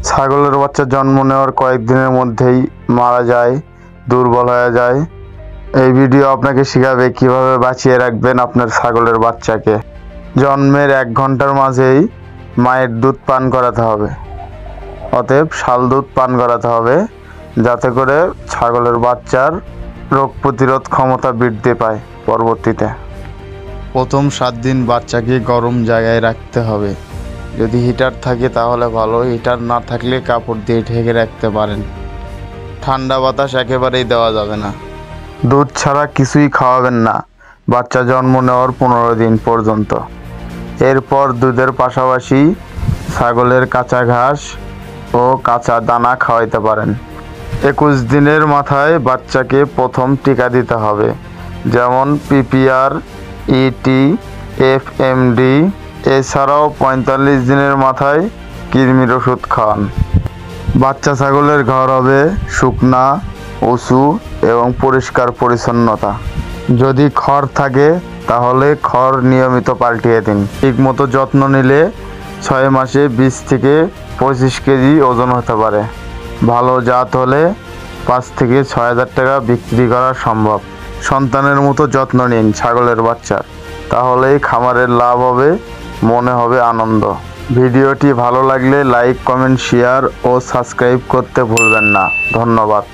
ছাগলের বাচ্চা জন্ম নেওয়ার কয়েকদিনের মধ্যেই মারা যায়, দুর্বল হয়ে যায়। এই ভিডিও আপনাকে শেখাবে কিভাবে বাঁচিয়ে রাখবেন আপনার ছাগলের বাচ্চাকে। জন্মের 1 ঘন্টার মাঝেই মায়ের দুধ পান করাতে হবে, অতএব শাল দুধ পান করাতে হবে, যাতে করে ছাগলের বাচ্চার রোগ প্রতিরোধ ক্ষমতা বৃদ্ধি পায় পরবর্তীতে। প্রথম 7 দিন বাচ্চাকে গরম জায়গায় রাখতে হবে। যদি হিটার থাকে তাহলে ভালো, হিটার না থাকলে কাপড় দিয়ে ঢেকে রাখতে পারেন। ঠান্ডা বাতাস একেবারেই দেওয়া যাবে না। দুধ ছাড়া কিছুই খাওয়াবেন না বাচ্চা জন্ম নেওয়ার 15 দিন পর্যন্ত। এরপর দুধের পাশাপাশি ছাগলের কাঁচা ঘাস ও কাঁচা দানা খাওয়াইতে পারেন। 21 দিনের মাথায় বাচ্চাকে প্রথম টিকা দিতে হবে, যেমন পিপিআর, ইটি, এফএমডি। এছাড়াও 45 দিনের মাথায় কৃমির ওষুধ খাওয়ান। বাচ্চা ছাগলের ঘর হবে শুকনা, উঁচু এবং পরিষ্কার পরিচ্ছন্নতা। যদি খড় থাকে তাহলে খড় নিয়মিত পাল্টিয়ে দিন। ঠিকমতো যত্ন নিলে 6 মাসে 20 থেকে 25 কেজি ওজন হতে পারে। ভালো জাত হলে 5 থেকে 6 হাজার টাকা বিক্রি করা সম্ভব। সন্তানের মতো যত্ন নিন ছাগলের বাচ্চার, তাহলেই খামারের লাভ হবে, মনে হবে আনন্দ। ভিডিওটি ভালো লাগলে লাইক, কমেন্ট, শেয়ার ও সাবস্ক্রাইব করতে ভুলবেন না। ধন্যবাদ।